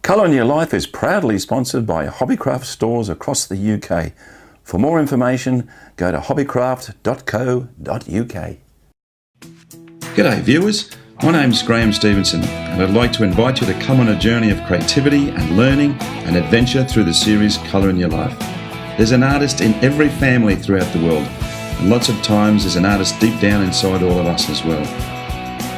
Colour in Your Life is proudly sponsored by Hobbycraft stores across the UK. For more information, go to hobbycraft.co.uk. G'day viewers, my name's Graham Stevenson and I'd like to invite you to come on a journey of creativity and learning and adventure through the series Colour in Your Life. There's an artist in every family throughout the world, and lots of times there's an artist deep down inside all of us as well.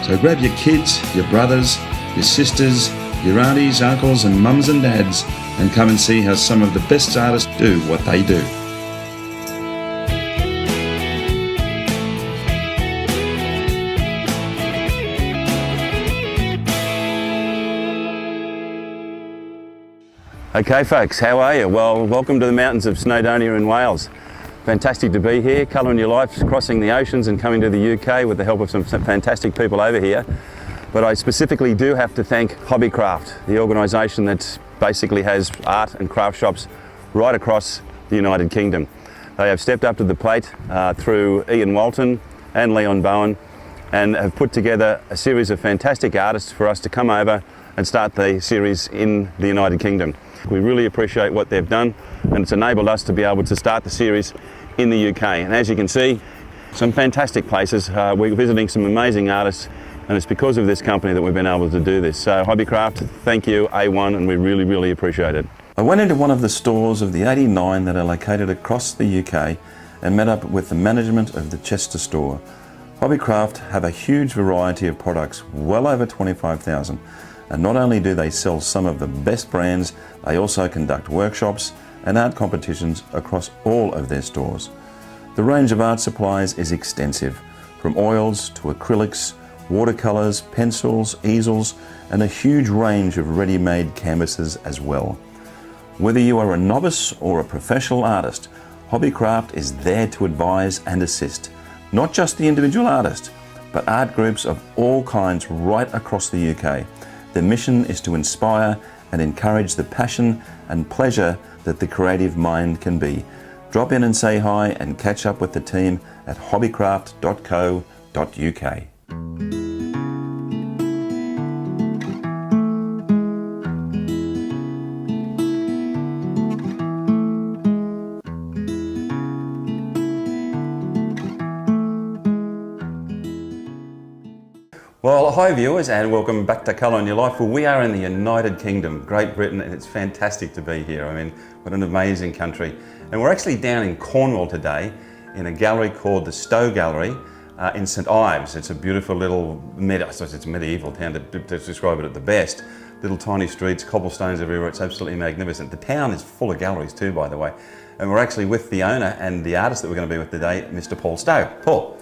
So grab your kids, your brothers, your sisters, your aunties, uncles and mums and dads, and come and see how some of the best artists do what they do. Okay folks, how are you? Well, welcome to the mountains of Snowdonia in Wales. Fantastic to be here. Colour in Your Life, crossing the oceans and coming to the UK with the help of some fantastic people over here. But I specifically do have to thank Hobbycraft, the organisation that basically has art and craft shops right across the United Kingdom. They have stepped up to the plate through Ian Walton and Leon Bowen and have put together a series of fantastic artists for us to come over and start the series in the United Kingdom. We really appreciate what they've done, and it's enabled us to be able to start the series in the UK. And as you can see, some fantastic places. We're visiting some amazing artists, and it's because of this company that we've been able to do this. So Hobbycraft, thank you, A1, and we really appreciate it. I went into one of the stores of the 89 that are located across the UK and met up with the management of the Chester store. Hobbycraft have a huge variety of products, well over 25,000. And not only do they sell some of the best brands, they also conduct workshops and art competitions across all of their stores. The range of art supplies is extensive, from oils to acrylics, watercolours, pencils, easels, and a huge range of ready-made canvases as well. Whether you are a novice or a professional artist, Hobbycraft is there to advise and assist, not just the individual artist, but art groups of all kinds right across the UK. Their mission is to inspire and encourage the passion and pleasure that the creative mind can be. Drop in and say hi and catch up with the team at hobbycraft.co.uk. Well, hi viewers, and welcome back to Colour in Your Life. Well, we are in the United Kingdom, Great Britain, and it's fantastic to be here. I mean, what an amazing country. And we're actually down in Cornwall today in a gallery called the Stowe Gallery in St Ives. It's a beautiful little, I suppose it's a medieval town to describe it at the best. Little tiny streets, cobblestones everywhere, it's absolutely magnificent. The town is full of galleries too, by the way. And we're actually with the owner and the artist that we're going to be with today, Mr. Paul Stowe. Paul.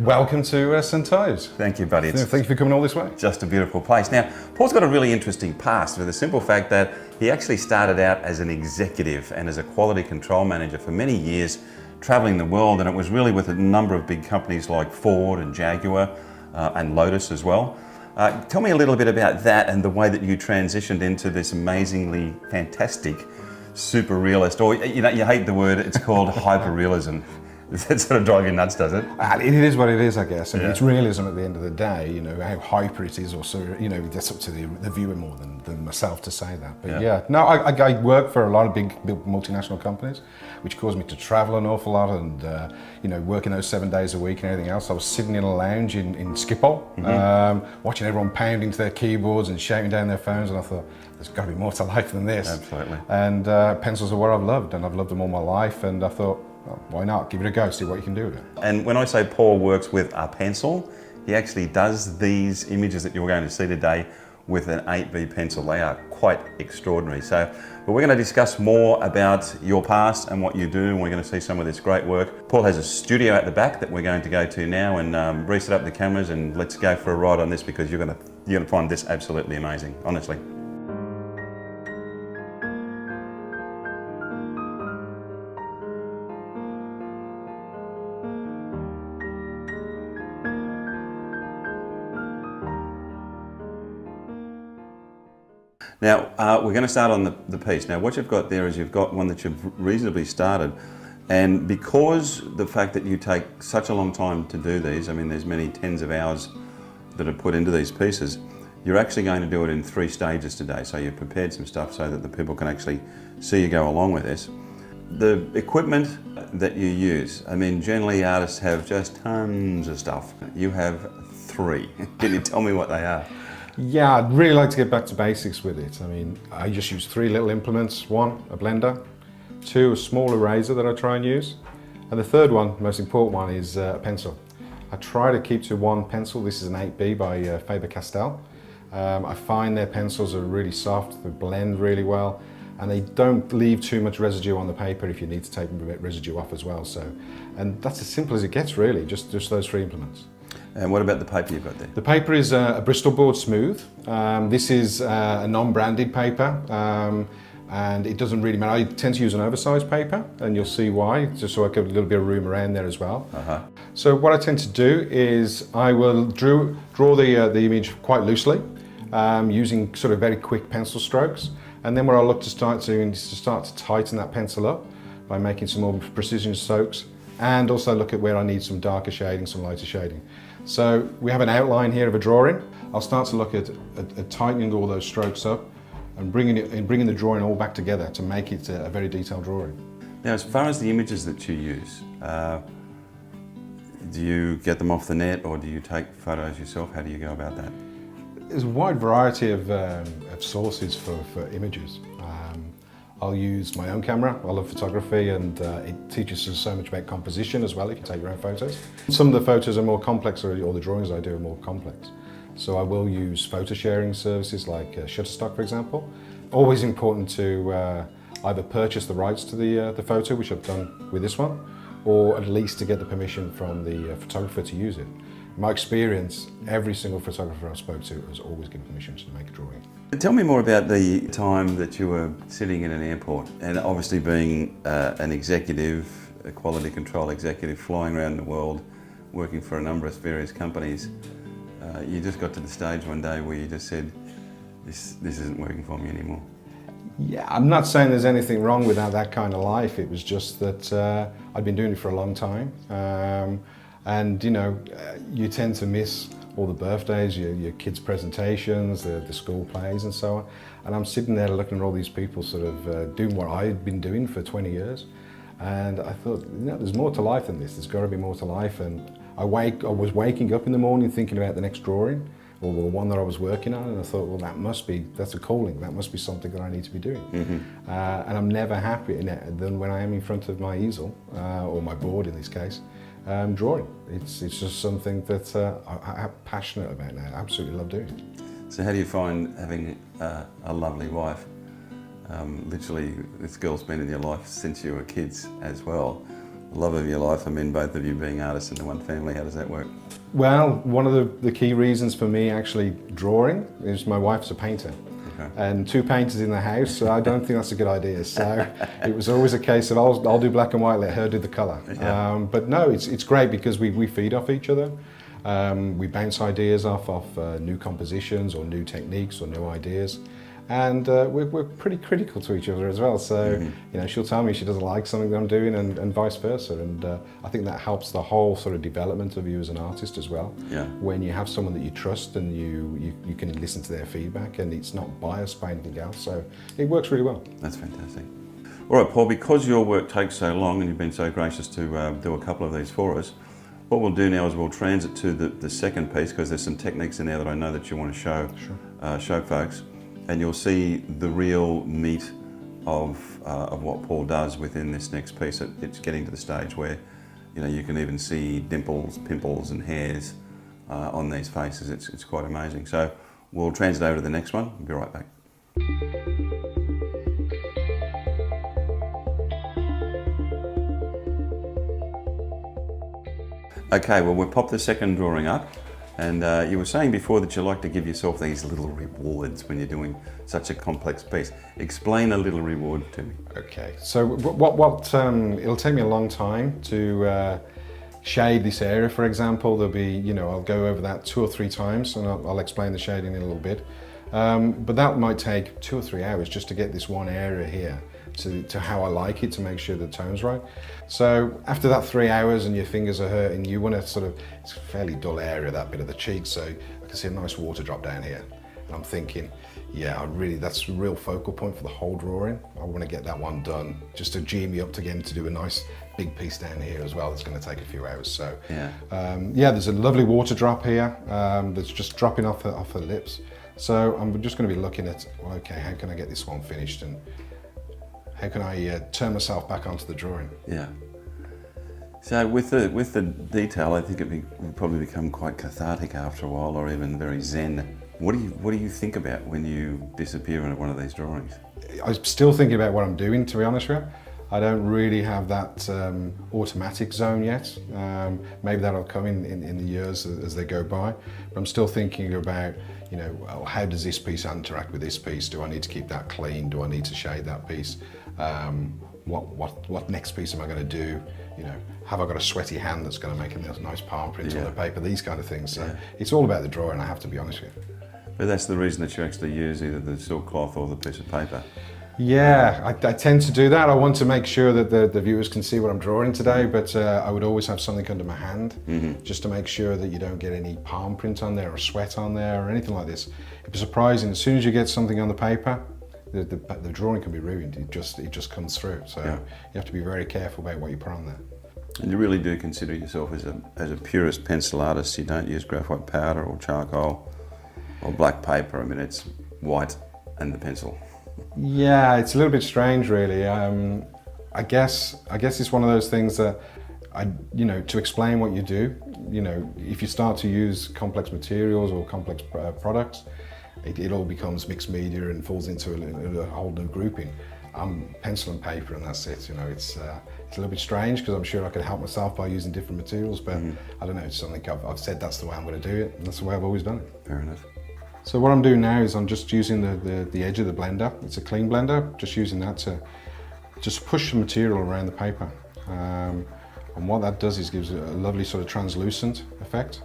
Welcome to St Ives. Thank you, buddy. Thank you for coming all this way. Just a beautiful place. Now, Paul's got a really interesting past for the simple fact that he actually started out as an executive and as a quality control manager for many years, traveling the world, and it was really with a number of big companies like Ford and Jaguar and Lotus as well. Tell me a little bit about that and the way that you transitioned into this amazingly fantastic super realist, or you hate the word, it's called hyper-realism. That sort of drive you nuts, does it? It is what it is, I guess. I mean, it's realism at the end of the day. How hyper it is, or that's up to the viewer more than myself to say that. But no, I work for a lot of big multinational companies, which caused me to travel an awful lot and working those 7 days a week and everything else. I was sitting in a lounge in Schiphol, watching everyone pounding to their keyboards and shouting down their phones, and I thought, there's got to be more to life than this. Absolutely. And pencils are what I've loved, and I've loved them all my life, and I thought, well, why not? Give it a go, see what you can do with it. And when I say Paul works with a pencil, he actually does these images that you're going to see today with an 8B pencil. They are quite extraordinary. But we're going to discuss more about your past and what you do, and we're going to see some of this great work. Paul has a studio at the back that we're going to go to now and reset up the cameras, and let's go for a ride on this because you're going to find this absolutely amazing, honestly. Now, we're going to start on the piece. Now, what you've got there is you've got one that you've reasonably started, and because the fact that you take such a long time to do these, I mean, there's many tens of hours that are put into these pieces, You're actually going to do it in 3 stages today, so you've prepared some stuff so that the people can actually see you go along with this. The equipment that you use, I mean, generally artists have just tons of stuff. You have 3. Can you tell me what they are? Yeah, I'd really like to get back to basics with it. I mean, I just use 3 little implements. 1, a blender. 2, a small eraser that I try and use. And the third one, the most important one, is a pencil. I try to keep to 1 pencil. This is an 8B by Faber-Castell. I find their pencils are really soft, they blend really well, and they don't leave too much residue on the paper if you need to take a bit residue off as well. So, and that's as simple as it gets really, just those 3 implements. And what about the paper you've got there? The paper is a Bristol board smooth. This is a non-branded paper, and it doesn't really matter. I tend to use an oversized paper, and you'll see why, just so I get a little bit of room around there as well. So what I tend to do is I will draw the image quite loosely, using sort of very quick pencil strokes, and then what I'll look to start doing is to start to tighten that pencil up by making some more precision strokes, and also look at where I need some darker shading, some lighter shading. So we have an outline here of a drawing. I'll start to look at tightening all those strokes up and bringing the drawing all back together to make it a very detailed drawing. Now, as far as the images that you use, do you get them off the net or do you take photos yourself? How do you go about that? There's a wide variety of sources for images. I'll use my own camera. I love photography, and it teaches us so much about composition as well if you take your own photos. Some of the photos are more complex, or the drawings I do are more complex. So I will use photo sharing services like Shutterstock, for example. Always important to either purchase the rights to the photo, which I've done with this one, or at least to get the permission from the photographer to use it. In my experience, every single photographer I've spoke to has always given permission to make a drawing. Tell me more about the time that you were sitting in an airport, and obviously being an executive, a quality control executive, flying around the world, working for a number of various companies. You just got to the stage one day where you just said, this isn't working for me anymore. Yeah, I'm not saying there's anything wrong with that kind of life. It was just that I'd been doing it for a long time. And you know, you tend to miss all the birthdays, your kids' presentations, the school plays and so on. And I'm sitting there looking at all these people sort of doing what I'd been doing for 20 years. And I thought, you know, there's more to life than this. There's got to be more to life. And I was waking up in the morning thinking about the next drawing, or the one that I was working on, and I thought, well, that's a calling. That must be something that I need to be doing. And I'm never happier than when I am in front of my easel, or my board in this case, drawing. It's just something that I'm passionate about now. I absolutely love doing. So how do you find having a lovely wife? Literally, this girl's been in your life since you were kids as well. The love of your life, I mean, both of you being artists in the one family, how does that work? Well, one of the key reasons for me actually drawing is my wife's a painter. And 2 painters in the house, so I don't think that's a good idea. So it was always a case of I'll do black and white, let her do the colour. But no, it's great because we feed off each other. We bounce ideas off new compositions or new techniques or new ideas. And we're pretty critical to each other as well. So you know, she'll tell me she doesn't like something that I'm doing, and vice versa. And I think that helps the whole sort of development of you as an artist as well. When you have someone that you trust and you can listen to their feedback, and it's not biased by anything else. So it works really well. That's fantastic. All right, Paul, because your work takes so long and you've been so gracious to do a couple of these for us, what we'll do now is we'll transit to the second piece, because there's some techniques in there that I know that you want to show, show folks. And you'll see the real meat of what Paul does within this next piece. It's getting to the stage where, you know, you can even see dimples, pimples and hairs on these faces. It's quite amazing. So we'll transit over to the next one. We'll be right back. Okay, well, we'll pop the second drawing up. And you were saying before that you like to give yourself these little rewards when you're doing such a complex piece. Explain a little reward to me. Okay, so it'll take me a long time to shade this area, for example. There'll be, you know, I'll go over that 2 or 3 times, and I'll explain the shading in a little bit. But that might take 2 or 3 hours just to get this one area here to how I like it, to make sure the tone's right. So after that 3 hours and your fingers are hurting, you want to sort of, it's a fairly dull area, that bit of the cheek, so I can see a nice water drop down here. And I'm thinking, yeah, that's a real focal point for the whole drawing. I want to get that one done, just to gee me up again to do a nice big piece down here as well. That's going to take a few hours. So there's a lovely water drop here that's just dropping off the lips. So I'm just going to be looking at, well, okay, how can I get this one finished, and how can I turn myself back onto the drawing? Yeah. So with the detail, I think it will probably become quite cathartic after a while, or even very zen. What do you think about when you disappear in one of these drawings? I'm still thinking about what I'm doing, to be honest with you. I don't really have that automatic zone yet. Maybe that'll come in the years as they go by. But I'm still thinking about, well, how does this piece interact with this piece? Do I need to keep that clean? Do I need to shade that piece? What next piece am I going to do? Have I got a sweaty hand that's going to make a nice palm print on the paper? These kind of things. So it's all about the drawing, I have to be honest with you. But that's the reason that you actually use either the silk cloth or the piece of paper. Yeah, I tend to do that. I want to make sure that the viewers can see what I'm drawing today, but I would always have something under my hand, just to make sure that you don't get any palm print on there or sweat on there or anything like this. It'd be surprising, as soon as you get something on the paper, the drawing can be ruined. It just comes through. So you have to be very careful about what you put on there. And you really do consider yourself as a purist pencil artist. You don't use graphite powder or charcoal or black paper. I mean, it's white and the pencil. Yeah, it's a little bit strange, really. I guess it's one of those things that to explain what you do. If you start to use complex materials or complex products, it all becomes mixed media and falls into a whole new grouping. I'm pencil and paper, and that's it. It's a little bit strange, because I'm sure I could help myself by using different materials, but I don't know. It's something I've said that's the way I'm going to do it, and that's the way I've always done it. Fair enough. So what I'm doing now is I'm just using the edge of the blender. It's a clean blender, just using that to just push the material around the paper. And what that does is gives it a lovely sort of translucent effect.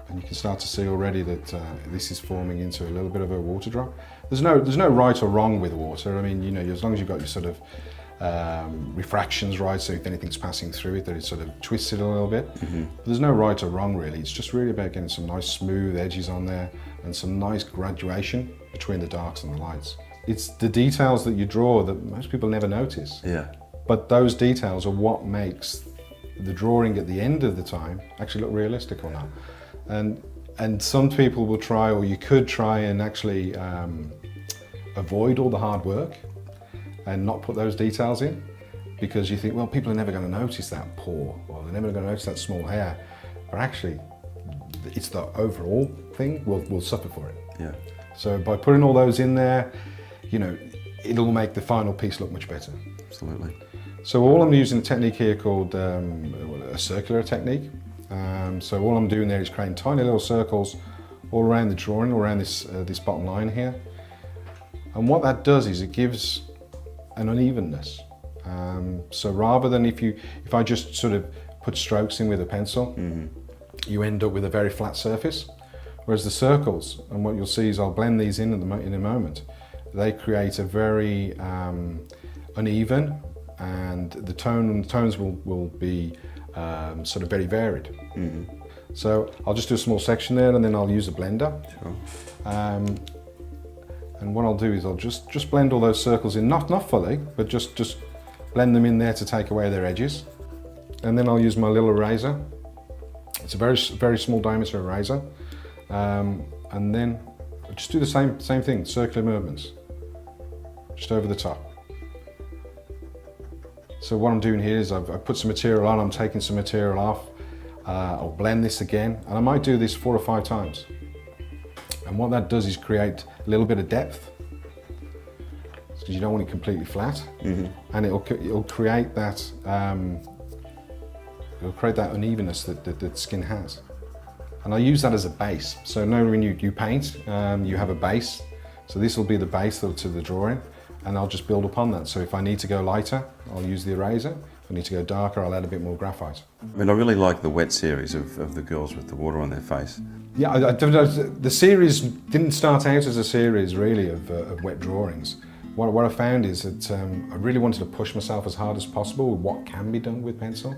And you can start to see already that this is forming into a little bit of a water drop. There's no right or wrong with water. I mean, as long as you've got your sort of refractions right, so if anything's passing through it, that it sort of twists it a little bit. But there's no right or wrong, really. It's just really about getting some nice smooth edges on there and some nice graduation between the darks and the lights. It's the details that you draw that most people never notice. Yeah. But those details are what makes the drawing at the end of the time actually look realistic or not. And some people will try, or you could try and actually avoid all the hard work and not put those details in, because you think, well, people are never going to notice that pore, or they're never going to notice that small hair. But actually, it's the overall thing will suffer for it. Yeah. So by putting all those in there, it'll make the final piece look much better. Absolutely. So all I'm using a technique here called a circular technique. So all I'm doing there is creating tiny little circles all around the drawing, all around this bottom line here. And what that does is it gives an unevenness. So rather than if I just sort of put strokes in with a pencil, you end up with a very flat surface. Whereas the circles, and what you'll see is I'll blend these in a moment, they create a very uneven, and the tones will be sort of very varied. So I'll just do a small section there, and then I'll use a blender. Sure. And what I'll do is I'll just blend all those circles in, not fully, but just blend them in there to take away their edges. And then I'll use my little eraser. It's a very small diameter eraser. And then just do the same thing, circular movements, just over the top. So what I'm doing here is I've put some material on, I'm taking some material off, I'll blend this again, and I might do this 4 or 5 times. And what that does is create a little bit of depth, because you don't want it completely flat, and it'll create that unevenness that skin has. And I use that as a base. So now when you paint, you have a base. So this will be the base to the drawing, and I'll just build upon that. So if I need to go lighter, I'll use the eraser. If I need to go darker, I'll add a bit more graphite. I mean, I really like the wet series of the girls with the water on their face. Yeah, the series didn't start out as a series really of wet drawings. What I found is that I really wanted to push myself as hard as possible with what can be done with pencil.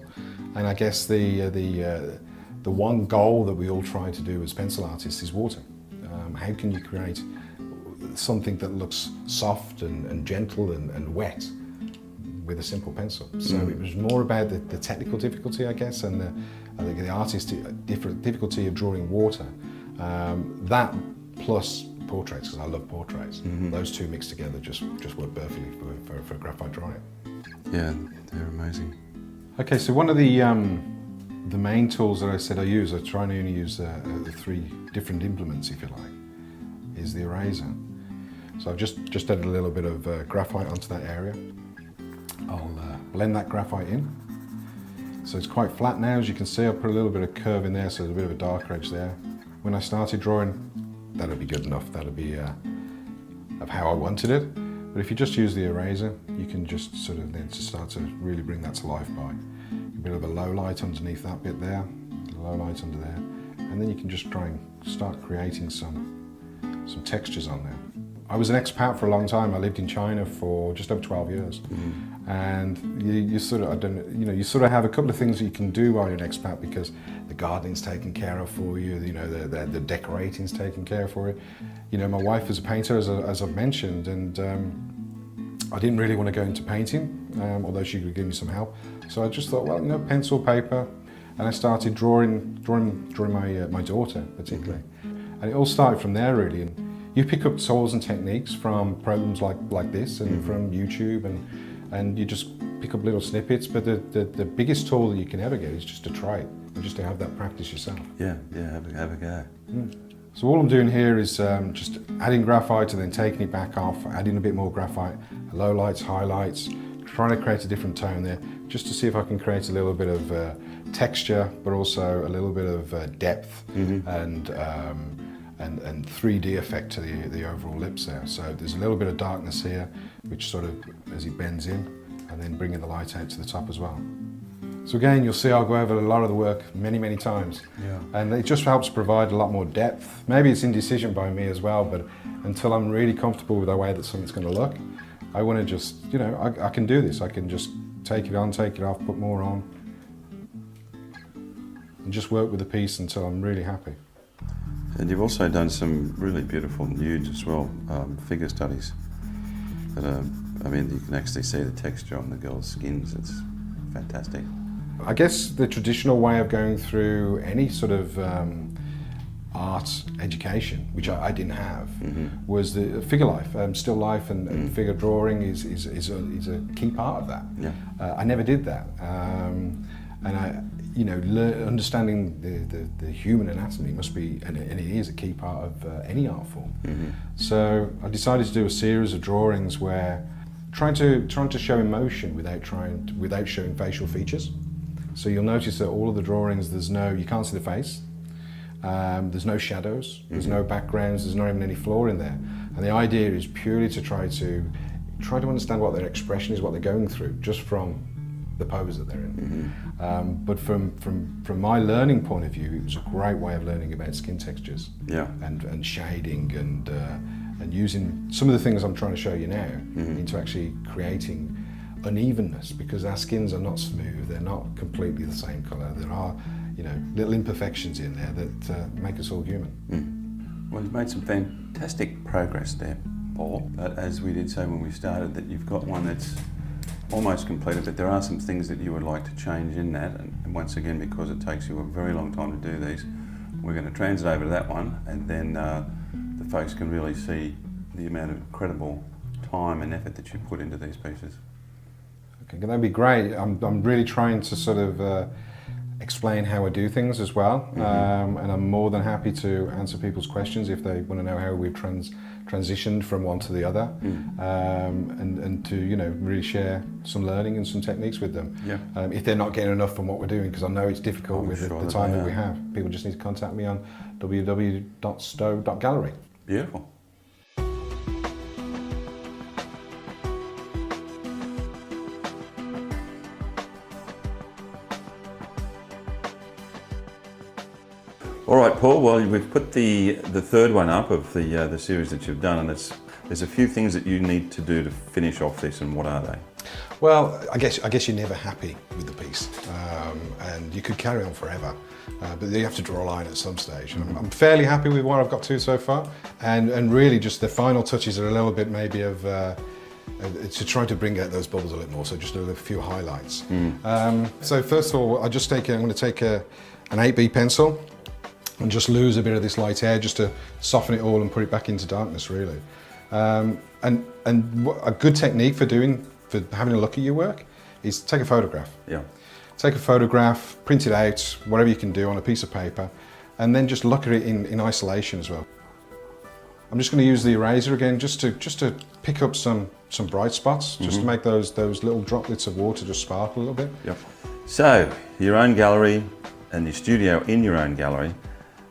And I guess the one goal that we all try to do as pencil artists is water. How can you create something that looks soft and gentle and wet with a simple pencil? So it was more about the technical difficulty, I guess, and I think the artistic difficulty of drawing water. That plus portraits, because I love portraits. Those two mixed together just work perfectly for graphite drawing. Yeah, they're amazing. Okay, so one of the main tools that I said I use, I try and only use the 3 different implements, if you like, is the eraser. So I've just added a little bit of graphite onto that area. I'll blend that graphite in. So it's quite flat now, as you can see. I'll put a little bit of curve in there, so there's a bit of a darker edge there. When I started drawing, that'll be good enough. That'll be of how I wanted it. But if you just use the eraser, you can just sort of then start to really bring that to life by a bit of a low light underneath that bit there, a low light under there, and then you can just try and start creating some textures on there. I was an expat for a long time. I lived in China for just over 12 years. And you sort of, you sort of have a couple of things that you can do while you're an expat, because the gardening's taken care of for you, the decorating's taken care of for you. You know, my wife is a painter, as I've mentioned, and I didn't really want to go into painting, although she could give me some help. So I just thought, well, pencil, paper, and I started drawing my daughter particularly. And it all started from there, really. And you pick up tools and techniques from programs like this and from YouTube, and you just pick up little snippets, but the biggest tool that you can ever get is just to try it, and just to have that practice yourself. Yeah, have a go. So all I'm doing here is just adding graphite and then taking it back off, adding a bit more graphite, low lights, highlights, trying to create a different tone there, just to see if I can create a little bit of texture, but also a little bit of depth and 3D effect to the overall lips there. So there's a little bit of darkness here, which sort of, as it bends in, and then bringing the light out to the top as well. So again, you'll see I'll go over a lot of the work many times. Yeah. And it just helps provide a lot more depth. Maybe it's indecision by me as well, but until I'm really comfortable with the way that something's going to look, I want to just, I can do this. I can just take it on, take it off, put more on, and just work with the piece until I'm really happy. And you've also done some really beautiful nudes as well, figure studies. But you can actually see the texture on the girls' skins. It's fantastic. I guess the traditional way of going through any sort of art education, which I didn't have, was the figure life, still life, and figure drawing is a key part of that. Yeah. I never did that, and understanding the human anatomy must be, and it is a key part of any art form. So I decided to do a series of drawings where trying to show emotion without showing facial features. So you'll notice that all of the drawings, you can't see the face, there's no shadows, there's no backgrounds, there's not even any floor in there. And the idea is purely to try to understand what their expression is, what they're going through, just from the pose that they're in. But from my learning point of view, it was a great way of learning about skin textures, and shading, and using some of the things I'm trying to show you now into actually creating unevenness, because our skins are not smooth, they're not completely the same colour. There are, little imperfections in there that make us all human. Well, you've made some fantastic progress there, Paul. But as we did say when we started, that you've got one that's almost completed, but there are some things that you would like to change in that. And once again, because it takes you a very long time to do these, we're going to transit over to that one, and then the folks can really see the amount of incredible time and effort that you put into these pieces. Okay, that'd be great. I'm really trying to sort of explain how I do things as well, and I'm more than happy to answer people's questions if they want to know how we've transitioned from one to the other, and to really share some learning and some techniques with them. If they're not getting enough from what we're doing, because I know it's difficult with the time that we have. People just need to contact me on www.stowe.gallery. Beautiful. All right, Paul. Well, we've put the third one up of the series that you've done, and there's a few things that you need to do to finish off this, and what are they? Well, I guess you're never happy with the piece, and you could carry on forever, but you have to draw a line at some stage. And I'm fairly happy with what I've got to so far, and really just the final touches are a little bit maybe of to try to bring out those bubbles a little more. So just a few highlights. So first of all, I'm going to take an 8B pencil and just lose a bit of this light air just to soften it all and put it back into darkness, really. And a good technique for having a look at your work is take a photograph. Yeah. Take a photograph, print it out, whatever you can do on a piece of paper, and then just look at it in isolation as well. I'm just going to use the eraser again just to pick up some bright spots, just to make those little droplets of water just sparkle a little bit. Yep. So, your own gallery and your studio in your own gallery,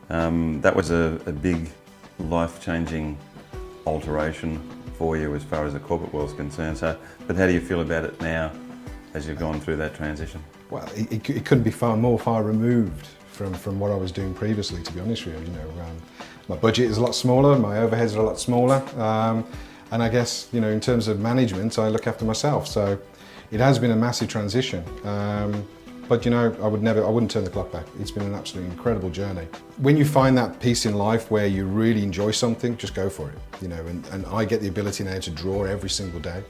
that was a big life-changing alteration for you as far as the corporate world's concerned. So, but how do you feel about it now as you've gone through that transition? Well, it couldn't be far removed from what I was doing previously, to be honest with you. My budget is a lot smaller, my overheads are a lot smaller, and I guess, in terms of management, I look after myself. So it has been a massive transition. But I wouldn't turn the clock back. It's been an absolutely incredible journey. When you find that piece in life where you really enjoy something, just go for it. And I get the ability now to draw every single day.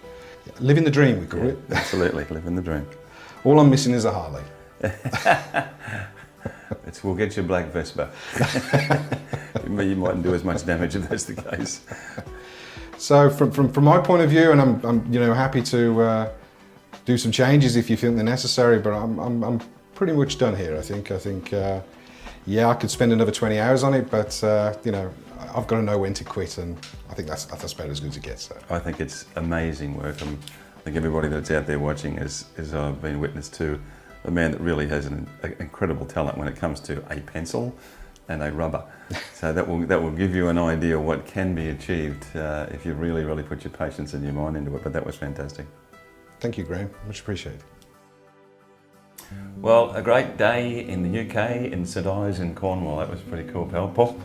Living the dream, we call it. Absolutely, living the dream. All I'm missing is a Harley. We'll get you a black Vespa. You mightn't do as much damage if that's the case. So from my point of view, and I'm happy to do some changes if you think they're necessary, but I'm pretty much done here. I think I could spend another 20 hours on it, but I've got to know when to quit, and I think that's about as good as it gets. So. I think it's amazing work. I think everybody that's out there watching is I've been witness to a man that really has an incredible talent when it comes to a pencil and a rubber. So that will give you an idea of what can be achieved if you really, really put your patience and your mind into it. But that was fantastic. Thank you, Graham. Much appreciated. Well, a great day in the UK, in St Ives in Cornwall. That was pretty cool, pal. Paul?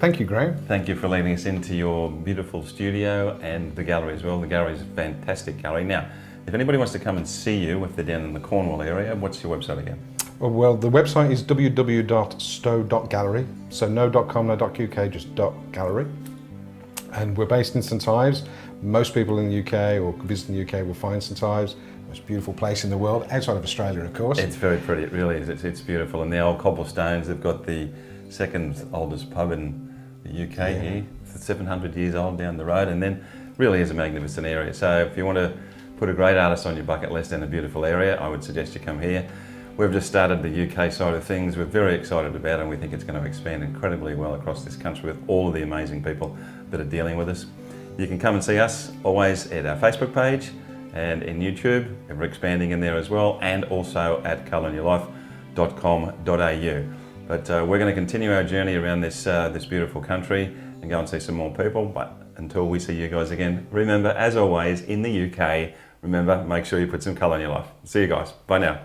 Thank you, Graham. Thank you for letting us into your beautiful studio and the gallery as well. The gallery is a fantastic gallery. Now, if anybody wants to come and see you, if they're down in the Cornwall area, what's your website again? Well, the website is www.stowe.gallery. So no .com, no .uk, just .gallery. And we're based in St Ives. Most people in the UK or visiting the UK will find St Ives. Most beautiful place in the world, outside of Australia, of course. It's very pretty, it really is. It's beautiful. And the old cobblestones, they've got the second oldest pub in the UK here. It's 700 years old down the road, and then really is a magnificent area. So if you want to put a great artist on your bucket list and a beautiful area, I would suggest you come here. We've just started the UK side of things. We're very excited about it, and we think it's going to expand incredibly well across this country with all of the amazing people that are dealing with us. You can come and see us always at our Facebook page and in YouTube. We're expanding in there as well, and also at colorinyourlife.com.au. But we're going to continue our journey around this beautiful country and go and see some more people. But until we see you guys again, remember, as always, in the UK, remember, make sure you put some colour in your life. See you guys. Bye now.